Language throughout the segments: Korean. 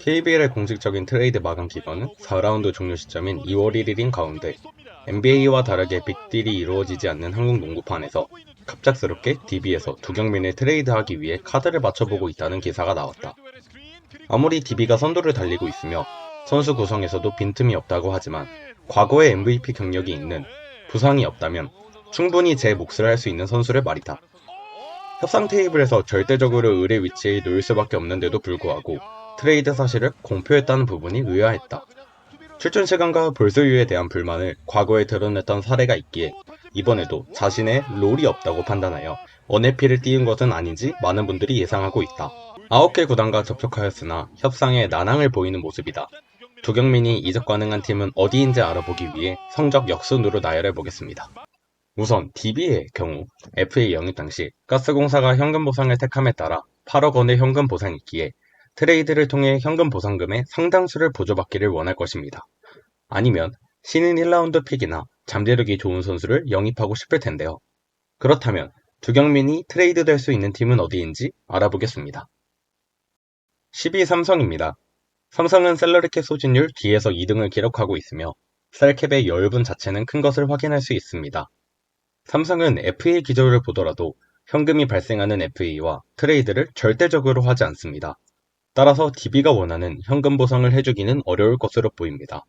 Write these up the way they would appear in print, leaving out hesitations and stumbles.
KBL의 공식적인 트레이드 마감 기간은 4라운드 종료 시점인 2월 1일인 가운데 NBA와 다르게 빅딜이 이루어지지 않는 한국 농구판에서 갑작스럽게 DB에서 두경민을 트레이드하기 위해 카드를 맞춰보고 있다는 기사가 나왔다. 아무리 DB가 선두를 달리고 있으며 선수 구성에서도 빈틈이 없다고 하지만 과거의 MVP 경력이 있는 부상이 없다면 충분히 제 몫을 할 수 있는 선수를 말이다. 협상 테이블에서 절대적으로 을의 위치에 놓일 수밖에 없는데도 불구하고 트레이드 사실을 공표했다는 부분이 의아했다. 출전 시간과 볼 소유에 대한 불만을 과거에 드러냈던 사례가 있기에 이번에도 자신의 롤이 없다고 판단하여 언해피를 띄운 것은 아닌지 많은 분들이 예상하고 있다. 9개 구단과 접촉하였으나 협상에 난항을 보이는 모습이다. 두경민이 이적 가능한 팀은 어디인지 알아보기 위해 성적 역순으로 나열해 보겠습니다. 우선 DB의 경우 FA 영입 당시 가스공사가 현금 보상을 택함에 따라 8억 원의 현금 보상이 있기에 트레이드를 통해 현금 보상금의 상당수를 보조받기를 원할 것입니다. 아니면 신인 1라운드 픽이나 잠재력이 좋은 선수를 영입하고 싶을 텐데요. 그렇다면 두경민이 트레이드 될 수 있는 팀은 어디인지 알아보겠습니다. 12 삼성입니다. 삼성은 셀러리캡 소진율 D에서 2등을 기록하고 있으며 셀캡의 여유분 자체는 큰 것을 확인할 수 있습니다. 삼성은 FA 기조를 보더라도 현금이 발생하는 FA와 트레이드를 절대적으로 하지 않습니다. 따라서 DB가 원하는 현금 보상을 해주기는 어려울 것으로 보입니다.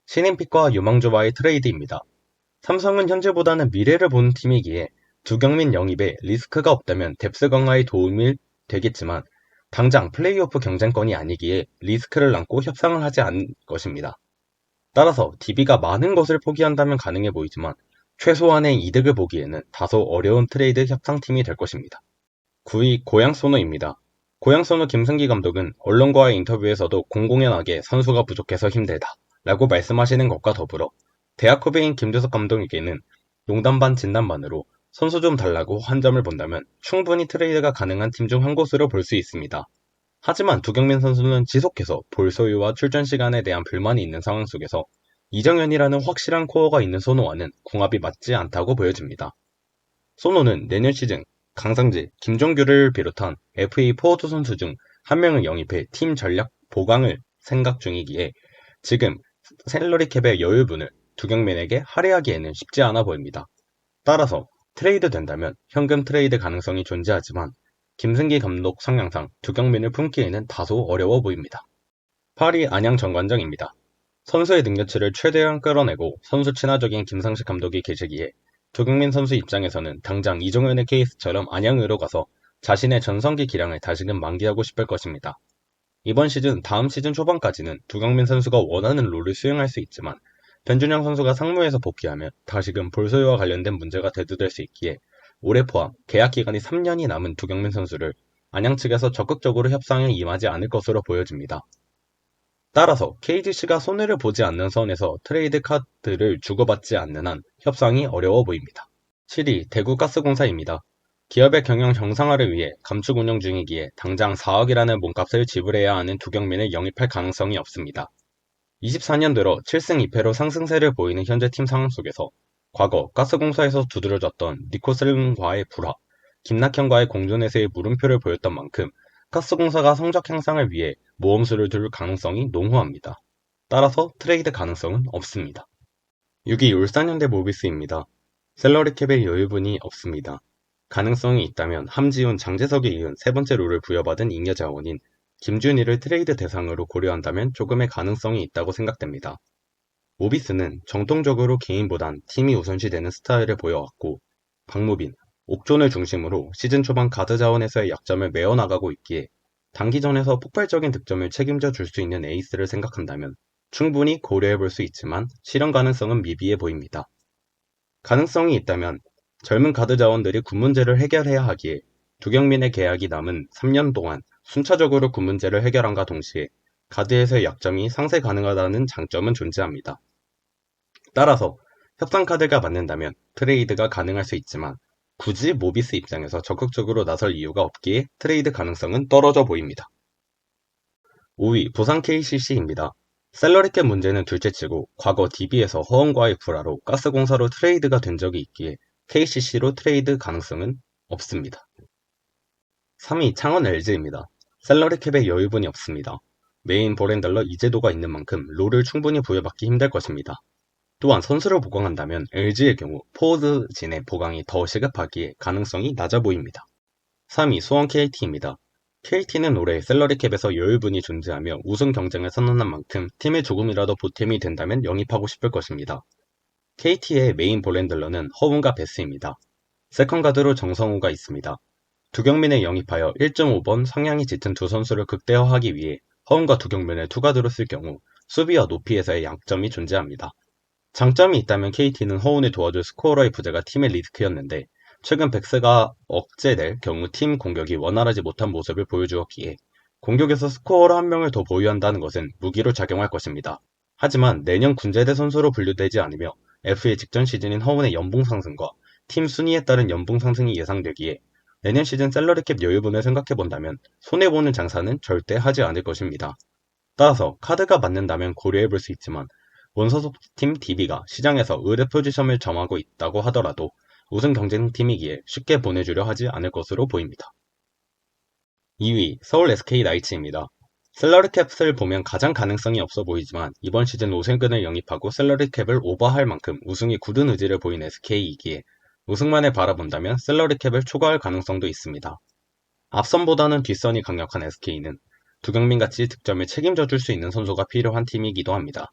신인픽과 유망주와의 트레이드입니다. 삼성은 현재보다는 미래를 보는 팀이기에 두경민 영입에 리스크가 없다면 뎁스 강화에 도움이 되겠지만 당장 플레이오프 경쟁권이 아니기에 리스크를 안고 협상을 하지 않을 것입니다. 따라서 DB가 많은 것을 포기한다면 가능해 보이지만 최소한의 이득을 보기에는 다소 어려운 트레이드 협상팀이 될 것입니다. 9위 고양소노입니다. 고양소노 김승기 감독은 언론과의 인터뷰에서도 공공연하게 선수가 부족해서 힘들다 라고 말씀하시는 것과 더불어 대학 후배인 김주석 감독에게는 농담 반 진담 반으로 선수 좀 달라고 한 점을 본다면 충분히 트레이드가 가능한 팀 중 한 곳으로 볼 수 있습니다. 하지만 두경민 선수는 지속해서 볼 소유와 출전 시간에 대한 불만이 있는 상황 속에서 이정현이라는 확실한 코어가 있는 소노와는 궁합이 맞지 않다고 보여집니다. 소노는 내년 시즌 강상재, 김종규를 비롯한 FA 포워드 선수 중 한 명을 영입해 팀 전략 보강을 생각 중이기에 지금 셀러리캡의 여유분을 두경민에게 할애하기에는 쉽지 않아 보입니다. 따라서 트레이드 된다면 현금 트레이드 가능성이 존재하지만 김승기 감독 성향상 두경민을 품기에는 다소 어려워 보입니다. 8위 안양 정관장입니다. 선수의 능력치를 최대한 끌어내고 선수 친화적인 김상식 감독이 계시기에 두경민 선수 입장에서는 당장 이종현의 케이스처럼 안양으로 가서 자신의 전성기 기량을 다시금 만기하고 싶을 것입니다. 이번 시즌, 다음 시즌 초반까지는 두경민 선수가 원하는 롤을 수행할 수 있지만 변준영 선수가 상무에서 복귀하면 다시금 볼소유와 관련된 문제가 대두될 수 있기에 올해 포함 계약 기간이 3년이 남은 두경민 선수를 안양 측에서 적극적으로 협상에 임하지 않을 것으로 보여집니다. 따라서 KGC가 손해를 보지 않는 선에서 트레이드 카드를 주고받지 않는 한 협상이 어려워 보입니다. 7위 대구가스공사입니다. 기업의 경영 정상화를 위해 감축 운영 중이기에 당장 4억이라는 몸값을 지불해야 하는 두경민을 영입할 가능성이 없습니다. 24년 들어 7승 2패로 상승세를 보이는 현재 팀 상황 속에서 과거 가스공사에서 두드러졌던 니코슬과의 불화, 김낙현과의 공존에서의 물음표를 보였던 만큼 가스공사가 성적 향상을 위해 모험수를 둘 가능성이 농후합니다. 따라서 트레이드 가능성은 없습니다. 6위 울산현대 모비스입니다. 셀러리캡의 여유분이 없습니다. 가능성이 있다면 함지훈, 장재석에 이은 세 번째 롤을 부여받은 잉여 자원인 김준희를 트레이드 대상으로 고려한다면 조금의 가능성이 있다고 생각됩니다. 모비스는 정통적으로 개인보단 팀이 우선시되는 스타일을 보여왔고 박무빈, 옥존을 중심으로 시즌 초반 가드 자원에서의 약점을 메워나가고 있기에 단기전에서 폭발적인 득점을 책임져 줄 수 있는 에이스를 생각한다면 충분히 고려해볼 수 있지만 실현 가능성은 미비해 보입니다. 가능성이 있다면 젊은 가드 자원들이 군 문제를 해결해야 하기에 두경민의 계약이 남은 3년 동안 순차적으로 군 문제를 해결함과 동시에 가드에서의 약점이 상쇄 가능하다는 장점은 존재합니다. 따라서 협상 카드가 맞는다면 트레이드가 가능할 수 있지만 굳이 모비스 입장에서 적극적으로 나설 이유가 없기에 트레이드 가능성은 떨어져 보입니다. 5위 부산 KCC입니다. 셀러리캡 문제는 둘째치고 과거 DB에서 허언과의 불화로 가스공사로 트레이드가 된 적이 있기에 KCC로 트레이드 가능성은 없습니다. 3위 창원 LG입니다. 셀러리캡의 여유분이 없습니다. 메인 볼핸들러 이재도가 있는 만큼 롤을 충분히 부여받기 힘들 것입니다. 또한 선수를 보강한다면 LG의 경우 포워드 진의 보강이 더 시급하기에 가능성이 낮아 보입니다. 3위 수원 KT입니다. KT는 올해 셀러리 캡에서 여유분이 존재하며 우승 경쟁을 선언한 만큼 팀에 조금이라도 보탬이 된다면 영입하고 싶을 것입니다. KT의 메인 볼핸들러는 허훈과 베스입니다. 세컨가드로 정성우가 있습니다. 두경민을 영입하여 1.5번 성향이 짙은 두 선수를 극대화하기 위해 허훈과 두경민을 투가드로 쓸 경우 수비와 높이에서의 양점이 존재합니다. 장점이 있다면 KT는 허훈을 도와줄 스코어러의 부재가 팀의 리스크였는데 최근 백스가 억제될 경우 팀 공격이 원활하지 못한 모습을 보여주었기에 공격에서 스코어러 한 명을 더 보유한다는 것은 무기로 작용할 것입니다. 하지만 내년 군제대 선수로 분류되지 않으며 FA 직전 시즌인 허훈의 연봉 상승과 팀 순위에 따른 연봉 상승이 예상되기에 내년 시즌 셀러리캡 여유분을 생각해본다면 손해보는 장사는 절대 하지 않을 것입니다. 따라서 카드가 맞는다면 고려해볼 수 있지만 원소속팀 DB가 시장에서 의뢰 포지션을 점하고 있다고 하더라도 우승 경쟁팀이기에 쉽게 보내주려 하지 않을 것으로 보입니다. 2위 서울 SK 나이츠입니다. 셀러리캡을 보면 가장 가능성이 없어 보이지만 이번 시즌 오승근을 영입하고 셀러리캡을 오버할 만큼 우승이 굳은 의지를 보인 SK이기에 우승만을 바라본다면 셀러리캡을 초과할 가능성도 있습니다. 앞선보다는 뒷선이 강력한 SK는 두경민같이 득점에 책임져 줄 수 있는 선수가 필요한 팀이기도 합니다.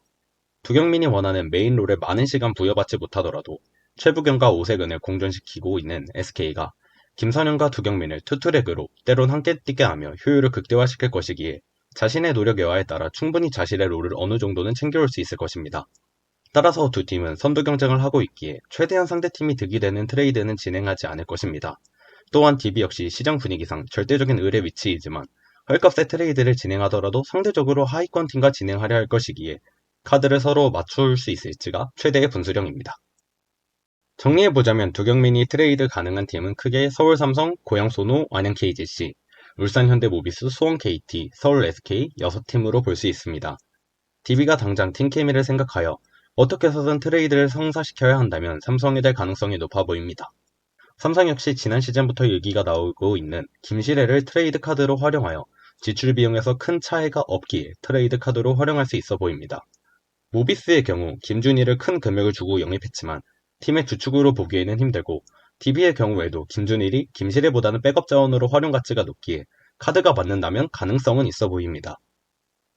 두경민이 원하는 메인 롤에 많은 시간 부여받지 못하더라도 최부경과 오세근을 공존시키고 있는 SK가 김선영과 두경민을 투트랙으로 때론 함께 뛰게 하며 효율을 극대화시킬 것이기에 자신의 노력 여하에 따라 충분히 자신의 롤을 어느 정도는 챙겨올 수 있을 것입니다. 따라서 두 팀은 선두 경쟁을 하고 있기에 최대한 상대팀이 득이 되는 트레이드는 진행하지 않을 것입니다. 또한 DB 역시 시장 분위기상 절대적인 의뢰 위치이지만 헐값의 트레이드를 진행하더라도 상대적으로 하위권 팀과 진행하려 할 것이기에 카드를 서로 맞출 수 있을지가 최대의 분수령입니다. 정리해보자면 두경민이 트레이드 가능한 팀은 크게 서울 삼성, 고양 소노, 안양 KGC, 울산 현대모비스, 수원 KT, 서울 SK 6팀으로 볼 수 있습니다. DB가 당장 팀 케미를 생각하여 어떻게 해서든 트레이드를 성사시켜야 한다면 삼성이 될 가능성이 높아 보입니다. 삼성 역시 지난 시즌부터 얘기가 나오고 있는 김시래를 트레이드 카드로 활용하여 지출 비용에서 큰 차이가 없기에 트레이드 카드로 활용할 수 있어 보입니다. 모비스의 경우 김준희를 큰 금액을 주고 영입했지만 팀의 주축으로 보기에는 힘들고 DB의 경우에도 김준일이 김시래보다는 백업 자원으로 활용 가치가 높기에 카드가 맞는다면 가능성은 있어 보입니다.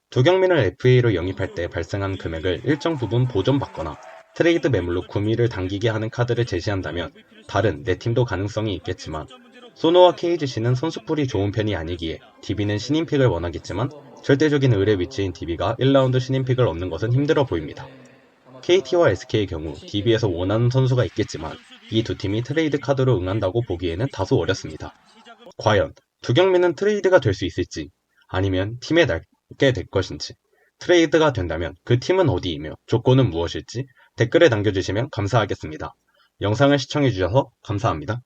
두경민을 FA로 영입할 때 발생한 금액을 일정 부분 보존받거나 트레이드 매물로 구미를 당기게 하는 카드를 제시한다면 다른 내 팀도 가능성이 있겠지만 소노와 KGC는 선수풀이 좋은 편이 아니기에 DB는 신인픽을 원하겠지만 절대적인 의뢰 위치인 DB가 1라운드 신인픽을 얻는 것은 힘들어 보입니다. KT와 SK의 경우 DB에서 원하는 선수가 있겠지만 이 두 팀이 트레이드 카드로 응한다고 보기에는 다소 어렵습니다. 과연 두경민은 트레이드가 될 수 있을지 아니면 팀에 남게 될 것인지 트레이드가 된다면 그 팀은 어디이며 조건은 무엇일지 댓글에 남겨주시면 감사하겠습니다. 영상을 시청해주셔서 감사합니다.